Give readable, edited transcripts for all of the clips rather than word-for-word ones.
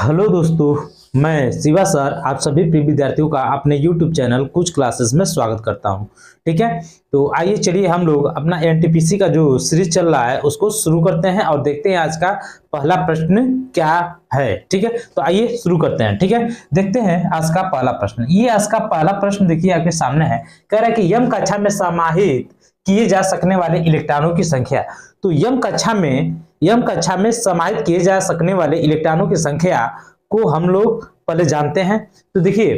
Hello दोस्तों, मैं Shiva sir आप सभी प्रिय विद्यार्थियों का अपने YouTube चैनल कुछ क्लासेस में स्वागत करता हूं। ठीक है, तो आइए चलिए हम लोग अपना एनटीपीसी का जो सीरीज चल रहा है उसको शुरू करते हैं और देखते हैं आज का पहला प्रश्न क्या है। ठीक है, तो आइए शुरू करते हैं। ठीक है, देखते हैं आज का पहला प्रश्न। ये आज का पहला प्रश्न देखिए आपके सामने है। कह रहा है कि यम कक्षा में समाहित किए जा सकने वाले इलेक्ट्रॉनों की संख्या। तो यम कक्षा में समाहित किए जा सकने वाले इलेक्ट्रॉनों की संख्या को हम लोग पहले जानते हैं। तो देखिए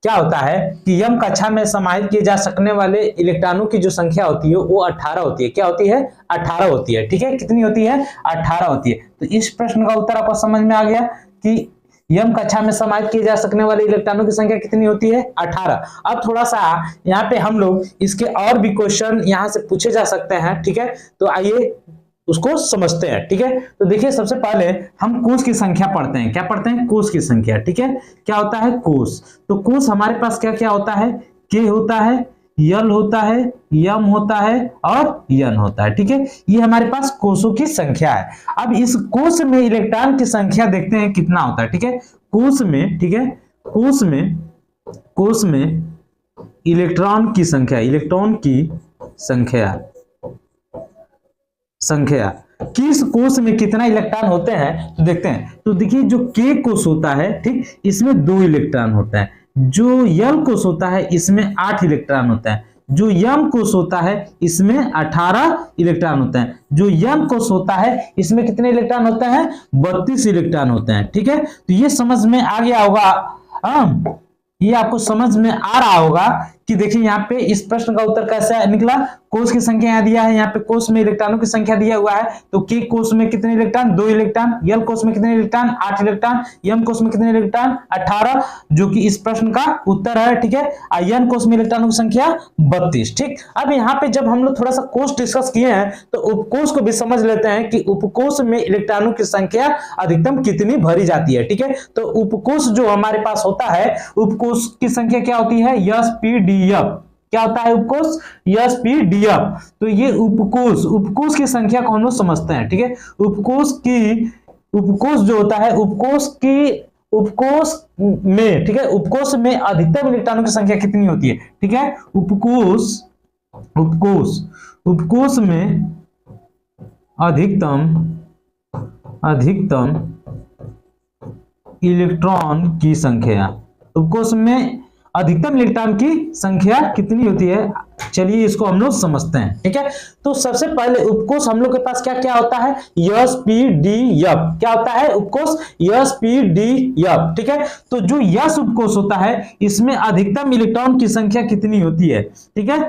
क्या होता है कि यम कक्षा में समाहित किए जा सकने वाले इलेक्ट्रॉनों की जो संख्या होती है वो 18 होती है। क्या होती है? 18 होती है। ठीक है, कितनी होती है? 18 होती है। तो इस प्रश्न का उत्तर आपको समझ में आ गया कि यम कक्षा में समाहित किए जा सकने वाले इलेक्ट्रॉनों की संख्या कितनी होती है? 18। अब थोड़ा सा यहाँ पे हम लोग इसके और भी क्वेश्चन यहाँ से पूछे जा सकते हैं। ठीक है, तो आइए उसको समझते हैं। ठीक है, तो देखिए सबसे पहले हम कोष की संख्या पढ़ते हैं। क्या पढ़ते हैं? कोष की संख्या। ठीक है, क्या होता है? कोष। तो कोष हमारे पास क्या क्या होता है? के होता है, यल होता है, यम होता है और यन होता है। ठीक है, ये हमारे पास कोषों की संख्या है। अब इस कोष में इलेक्ट्रॉन की संख्या देखते हैं कितना होता है। ठीक है, कोष में, ठीक है, कोष में इलेक्ट्रॉन की संख्या किस कोष में कितना इलेक्ट्रॉन होते हैं तो देखते हैं। तो देखिए जो के कोष होता है, ठीक, इसमें 2 इलेक्ट्रॉन होता है। जो यल कोष होता है इसमें 8 इलेक्ट्रॉन होता है। जो यम कोष होता है इसमें 18 इलेक्ट्रॉन होते हैं। जो यन कोष होता है इसमें कितने इलेक्ट्रॉन होते हैं? 32 इलेक्ट्रॉन होते हैं। ठीक है, तो ये समझ में आ गया होगा। ये आपको समझ में आ रहा होगा कि देखिए यहाँ पे इस प्रश्न का उत्तर कैसे निकला। कोष की संख्या यहाँ दिया है, यहाँ पे कोष में इलेक्ट्रॉनों की संख्या दिया हुआ है। तो के कोष में कितने इलेक्ट्रॉन? 2 इलेक्ट्रॉन। यल कोष में कितने इलेक्ट्रॉन? 8 इलेक्ट्रॉन। यम कोष में कितने इलेक्ट्रॉन? 18, जो कि इस प्रश्न का उत्तर है। ठीक है, यन कोष में इलेक्ट्रॉनों की संख्या 32। ठीक, अब यहाँ पे जब हम लोग थोड़ा सा कोष डिस्कस किए हैं तो उपकोष को भी समझ लेते हैं कि उपकोष में इलेक्ट्रॉनों की संख्या अधिकतम कितनी भरी जाती है। ठीक है, तो उपकोष जो हमारे पास होता है, उपकोष की संख्या क्या होती है? एसपीडीएफ। क्या होता है उपकोष? एसपीडीएफ। तो ये उपकोष की संख्या को हम लोग समझते हैं। ठीक है, उपकोष जो होता है, उपकोष में, ठीक है, उपकोष में अधिकतम इलेक्ट्रॉनों की संख्या कितनी होती है? ठीक है, उपकोष में अधिकतम इलेक्ट्रॉन की संख्या, उपकोष में अधिकतम इलेक्ट्रॉन की संख्या कितनी होती है? चलिए इसको हम लोग समझते हैं। ठीक है, तो सबसे पहले उपकोष हम लोग के पास क्या क्या होता है? एसपीडीएफ। क्या होता है उपकोष? एसपीडीएफ। ठीक है, तो जो यस उपकोष होता है इसमें अधिकतम इलेक्ट्रॉन की संख्या कितनी होती है? ठीक है,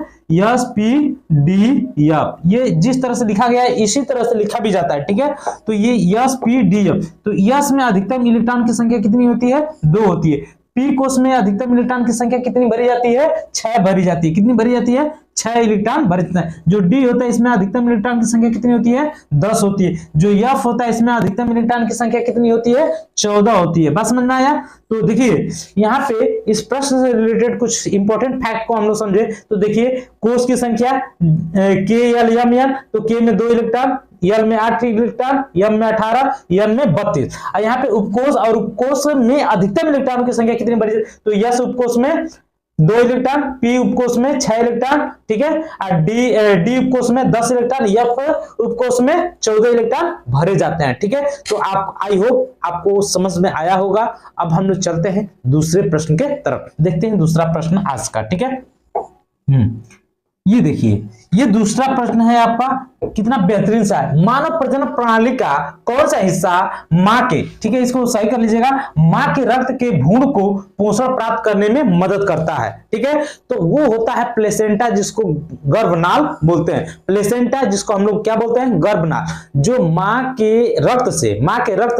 एसपीडीएफ। ये जिस तरह से लिखा गया है इसी तरह से लिखा भी जाता है। ठीक है, तो ये एसपीडीएफ। तो यस में अधिकतम इलेक्ट्रॉन की संख्या कितनी होती है? 2 होती है। पी कोष में अधिकतम इलेक्ट्रॉन की संख्या कितनी भरी जाती है? 6 भरी जाती है। कितनी भरी जाती है? 6 इलेक्ट्रॉन भरी जाते हैं। जो डी होता है इसमें अधिकतम इलेक्ट्रॉन की संख्या कितनी होती है? 10 होती है। जो एफ होता है इसमें अधिकतम इलेक्ट्रॉन की संख्या कितनी होती है? 14 होती है। बात समझ में आया? तो देखिए यहाँ पे इस प्रश्न से रिलेटेड कुछ इंपॉर्टेंट फैक्ट को हम लोग समझे। तो देखिए कोष की संख्या के यल यम यन, तो के में 2 इलेक्ट्रॉन, यल में 8 इलेक्ट्रॉन, यम में 18, यन में 32। और यहाँ पे उपकोष और उपकोष में अधिकतम इलेक्ट्रॉन की संख्या कितनी बड़ी? तो यस उपकोष में 2 इलेक्ट्रॉन, पी उपकोष में 6 इलेक्ट्रॉन, ठीक है, और डी उपकोष में 10 इलेक्ट्रॉन, एफ उपकोष में 14 इलेक्ट्रॉन भरे जाते हैं। ठीक है, तो आप आई होप आपको समझ में आया होगा। अब हम लोग चलते हैं दूसरे प्रश्न के तरफ। देखते हैं दूसरा प्रश्न आज का। ठीक है, ये देखिए ये दूसरा प्रश्न है आपका, कितना बेहतरीन सा है। मानव प्रजनन प्रणाली का कौन सा हिस्सा मां के, ठीक है, इसको सही कर लीजिएगा, मां के रक्त के भ्रूण को पोषण प्राप्त करने में मदद करता है। ठीक है, तो वो होता है प्लेसेंटा, जिसको गर्भनाल बोलते हैं। प्लेसेंटा जिसको हम लोग क्या बोलते हैं? गर्भनाल। जो मां के रक्त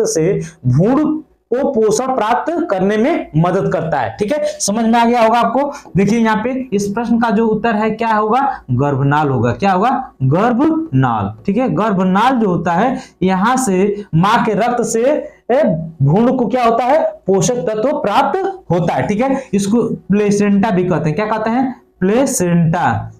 से भ्रूण को पोषण प्राप्त करने में मदद करता है। ठीक है, समझ में आ गया होगा आपको। देखिए यहाँ पे इस प्रश्न का जो उत्तर है क्या होगा? गर्भनाल होगा। क्या होगा? गर्भनाल। ठीक है, गर्भनाल जो होता है यहाँ से मां के रक्त से भ्रूण को क्या होता है? पोषक तत्व प्राप्त होता है। ठीक है, इसको प्लेसेंटा भी कहते हैं। क्या कहते हैं? प्लेसेंटा।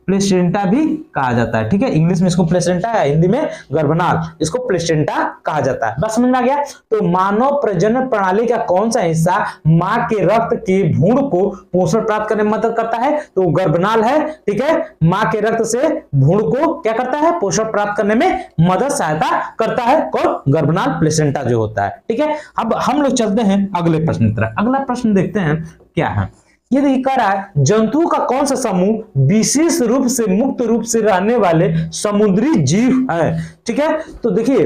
प्लेसेंटा भी कहा जाता है। ठीक है, इंग्लिश में इसको प्लेसेंटा है, हिंदी में गर्भनाल, इसको प्लेसेंटा कहा जाता है। बस समझ में आ गया। तो मानव प्रजनन प्रणाली का कौन सा हिस्सा मां के रक्त के भ्रूण को पोषण प्राप्त करने में मदद करता है? तो गर्भनाल है। ठीक है, मां के रक्त से भ्रूण को क्या करता है? पोषण प्राप्त करने में मदद सहायता करता है। कौन? गर्भनाल, प्लेसेंटा जो होता है। ठीक है, अब हम लोग चलते हैं अगले प्रश्न की तरफ। अगला प्रश्न देखते हैं क्या है। ये देखिए कह रहा है जंतुओं का कौन सा समूह विशेष रूप से मुक्त रूप से रहने वाले समुद्री जीव है? ठीक है, तो देखिए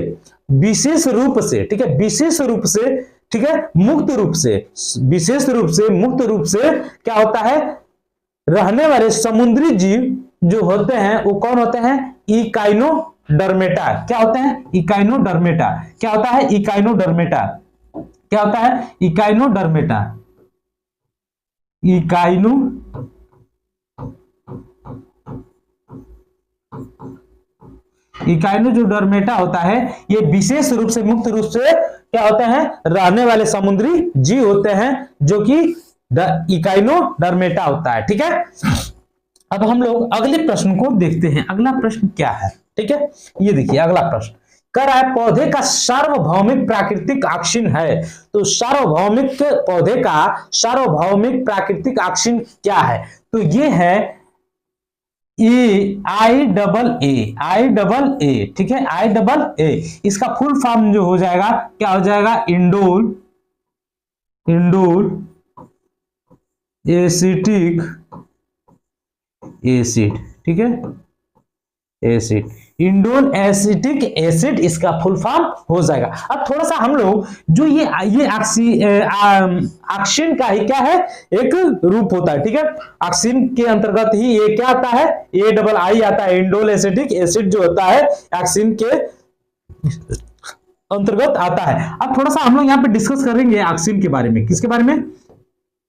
विशेष रूप से, ठीक है, विशेष रूप से, ठीक है, मुक्त रूप से, विशेष रूप से मुक्त रूप से क्या होता है? रहने वाले समुद्री जीव जो होते हैं वो कौन होते हैं? इकाइनोडर्मेटा। क्या होते हैं? इकाइनोडर्मेटा। क्या होता है? इकाइनोडर्मेटा। क्या होता है? इकाइनोडर्मेटा। इकाइनो इकाइनो जो डर्मेटा होता है ये विशेष रूप से मुक्त रूप से क्या होते हैं? रहने वाले समुद्री जीव होते हैं जो कि इकाइनो डर्मेटा होता है। ठीक है, अब हम लोग अगले प्रश्न को देखते हैं। अगला प्रश्न क्या है? ठीक है, ये देखिए अगला प्रश्न कह रहा है पौधे का सार्वभौमिक प्राकृतिक ऑक्सीजन है। तो सार्वभौमिक पौधे का सार्वभौमिक प्राकृतिक ऑक्सीजन क्या है? तो ये है आई डबल ए। ठीक है, आई डबल ए। इसका फुल फॉर्म जो हो जाएगा क्या हो जाएगा? Indole acetic acid. ठीक है, एसिड, इंडोल एसिटिक एसिड इसका फुल फॉर्म हो जाएगा। अब थोड़ा सा हम लोग जो ये ऑक्सीजन का ही क्या है? एक रूप होता है। ठीक है, ऑक्सीजन के अंतर्गत ही ये क्या आता है? ए डबल आई आता है। इंडोल एसिटिक एसिड जो होता है ऑक्सीजन के अंतर्गत आता है। अब थोड़ा सा हम लोग यहाँ पे डिस्कस करेंगे ऑक्सीजन के बारे में। किसके बारे में?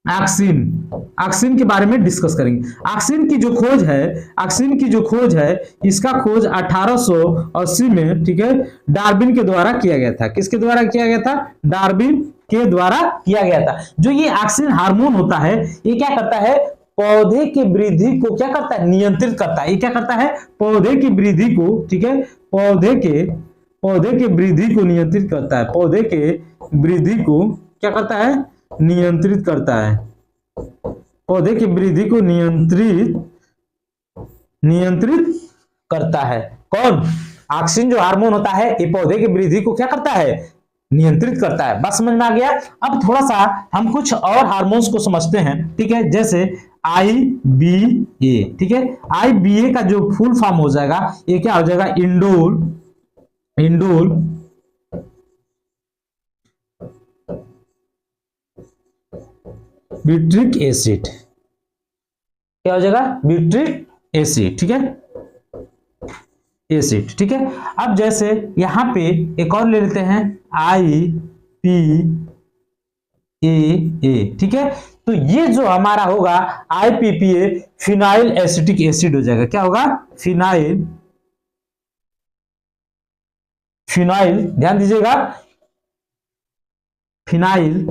ऑक्सीजन के बारे में डिस्कस करेंगे। ऑक्सीजन की जो खोज है इसका खोज 1880 में, ठीक है, डार्विन के द्वारा किया गया था। किसके द्वारा किया गया था? डार्विन के द्वारा किया गया था। जो ये ऑक्सीजन हार्मोन होता है ये क्या करता है? पौधे की वृद्धि को क्या करता है? नियंत्रित करता है। ये क्या करता है? पौधे की वृद्धि को, ठीक है, पौधे के वृद्धि को नियंत्रित करता है। पौधे के वृद्धि को क्या करता है? नियंत्रित करता है। पौधे की वृद्धि को नियंत्रित करता है। कौन? ऑक्सीजन जो हार्मोन होता है ये पौधे की वृद्धि को क्या करता है? नियंत्रित करता है। बस समझ में आ गया। अब थोड़ा सा हम कुछ और हार्मोन्स को समझते हैं। ठीक है, जैसे IBA। ठीक है, IBA का जो फुल फॉर्म हो जाएगा ये क्या हो जाएगा? Indole butyric acid. क्या हो जाएगा? Butyric acid. ठीक है, एसिड। ठीक है, अब जैसे यहां पे एक और ले लेते हैं IPAA। ठीक है, तो ये जो हमारा होगा IPPA फिनाइल एसिटिक एसिड हो जाएगा। क्या होगा? फिनाइल, ध्यान दीजिएगा, फिनाइल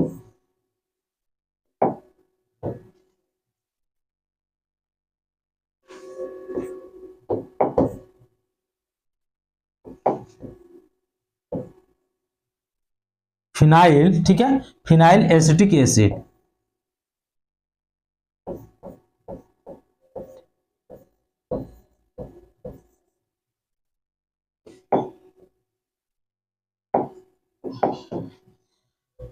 ठीक है, phenyl acetic acid.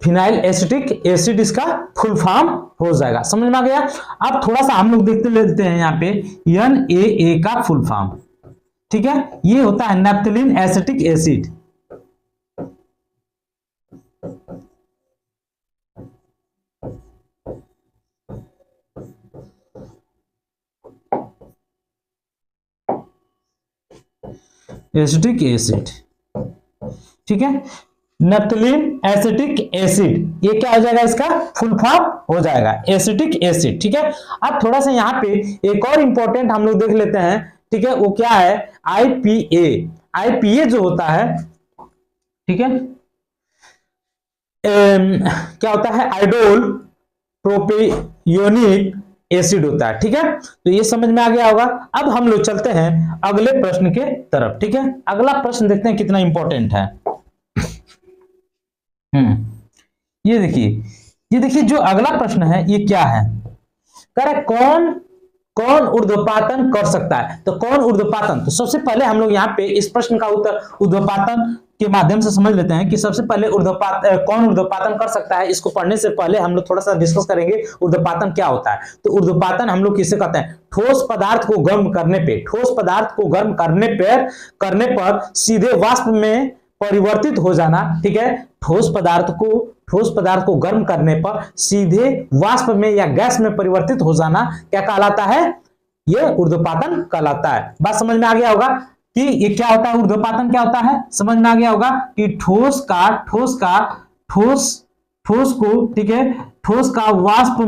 Phenyl acetic acid इसका फुल फॉर्म हो जाएगा। समझ में आ गया। अब थोड़ा सा हम लोग देखते लेते हैं यहाँ पे NaA का फुल फॉर्म। ठीक है, ये होता है naphthalene acetic acid. Acetic acid. ठीक है, नैप्थलीन एसिटिक एसिड ये क्या हो जाएगा? इसका फुल फॉर्म हो जाएगा एसिटिक एसिड। ठीक है, अब थोड़ा सा यहाँ पे एक और इंपॉर्टेंट हम लोग देख लेते हैं। ठीक है, वो क्या है? IPA जो होता है, ठीक है, क्या होता है? आइडोल प्रोपियोनिक एसिड होता है। ठीक है, तो ये समझ में आ गया होगा। अब हम लोग चलते हैं अगले प्रश्न के तरफ। ठीक है, अगला प्रश्न देखते हैं कितना इंपॉर्टेंट है। ये देखिए जो अगला प्रश्न है ये क्या है, कह रहा है कौन कौन ऊर्ध्वपातन कर सकता है। तो कौन ऊर्ध्वपातन, तो सबसे पहले हम लोग यहाँ पे इस प्रश्न का उत्तर ऊर्ध्वपातन के माध्यम से समझ लेते हैं कि सबसे पहले कौन ऊर्ध्वपातन कर सकता है। इसको पढ़ने से पहले हम लोग थोड़ा सा डिस्कस करेंगे ऊर्ध्वपातन क्या होता है। तो ऊर्ध्वपातन हम लोग किसे कहते हैं, ठोस पदार्थ को गर्म करने पे, ठोस पदार्थ को गर्म करने पर सीधे वाष्प में परिवर्तित हो जाना। ठीक है, ठोस पदार्थ को गर्म करने पर सीधे वाष्प में या गैस में परिवर्तित हो जाना क्या कहलाता है, यह ऊर्ध्वपातन कहलाता है। बात समझ में आ गया होगा कि ये क्या होता है, ऊर्ध्वपातन क्या होता है, समझ में आ गया होगा कि ठोस को, ठीक है, ठोस का वाष्प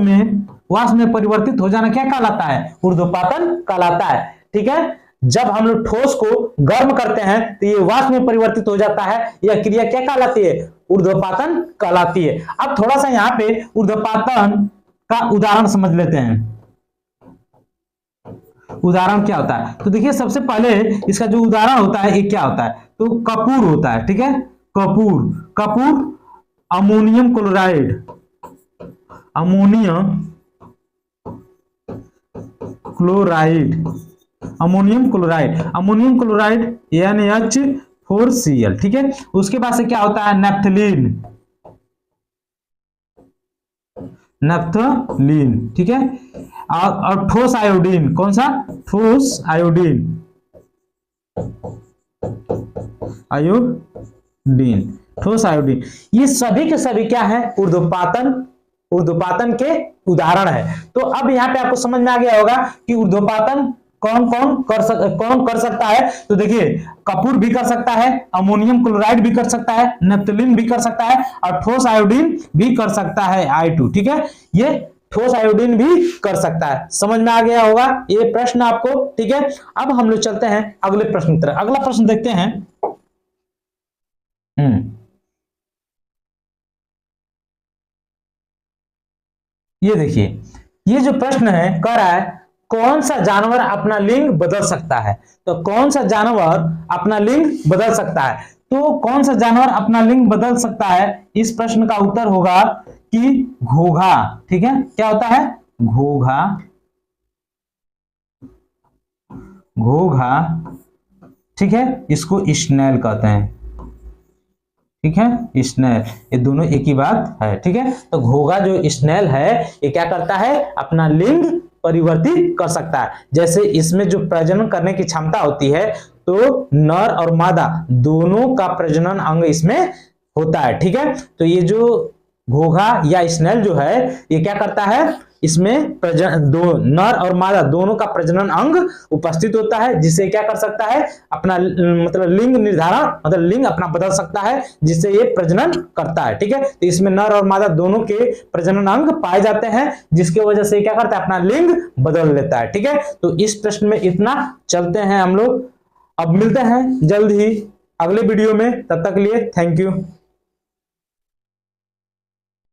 में परिवर्तित हो जाना क्या कहलाता है, ऊर्ध्वपातन कहलाता है। ठीक है, जब हम लोग ठोस को गर्म करते हैं तो ये वाष्प में परिवर्तित हो जाता है, यह क्रिया क्या कहलाती है, ऊर्ध्वपातन कहलाती है। अब थोड़ा सा यहाँ पे ऊर्ध्वपातन का उदाहरण समझ लेते हैं। उदाहरण क्या होता है, तो देखिए सबसे पहले इसका जो उदाहरण होता है ये क्या होता है, तो कपूर होता है। ठीक है, कपूर अमोनियम क्लोराइड NH4Cl। ठीक है, उसके बाद से क्या होता है, नेप्थलीन। ठीक है, और ठोस आयोडीन, कौन सा, ठोस आयोडीन, ये सभी के सभी क्या है, ऊर्ध्वपातन के उदाहरण है। तो अब यहाँ पे आपको समझ में आ गया होगा कि ऊर्ध्वपातन कौन कर सकता है। तो देखिए कपूर भी कर सकता है, अमोनियम क्लोराइड भी कर सकता है, नेप्थलीन भी कर सकता है, और ठोस आयोडीन भी कर सकता है, I2। ठीक है, ये ठोस आयोडीन भी कर सकता है। समझ में आ गया होगा ये प्रश्न आपको। ठीक है, अब हम लोग चलते हैं अगले प्रश्न की तरफ। अगला प्रश्न देखते हैं। ये देखिए ये जो प्रश्न है कह रहा है कौन सा जानवर अपना लिंग बदल सकता है। तो कौन सा जानवर अपना लिंग बदल सकता है, तो कौन सा जानवर अपना लिंग बदल सकता है, इस प्रश्न का उत्तर होगा कि घोघा। ठीक है, क्या होता है, घोघा। ठीक है, इसको स्नेल कहते हैं। ठीक है, स्नेल, ये दोनों एक ही बात है। ठीक है, तो घोघा जो स्नेल है ये क्या करता है, अपना लिंग परिवर्तित कर सकता है। जैसे इसमें जो प्रजनन करने की क्षमता होती है तो नर और मादा दोनों का प्रजनन अंग इसमें होता है। ठीक है, तो ये जो घोघा या स्नेल जो है ये क्या करता है, इसमें नर और मादा दोनों का प्रजनन अंग उपस्थित होता है, जिससे क्या कर सकता है, अपना मतलब लिंग निर्धारण, मतलब लिंग अपना बदल सकता है, जिससे ये प्रजनन करता है। ठीक है, तो इसमें नर और मादा दोनों के प्रजनन अंग पाए जाते हैं, जिसकी वजह से क्या करता है, अपना लिंग बदल लेता है। ठीक है, तो इस प्रश्न में इतना। चलते हैं हम लोग, अब मिलते हैं जल्द ही अगले वीडियो में, तब तक के लिए थैंक यू।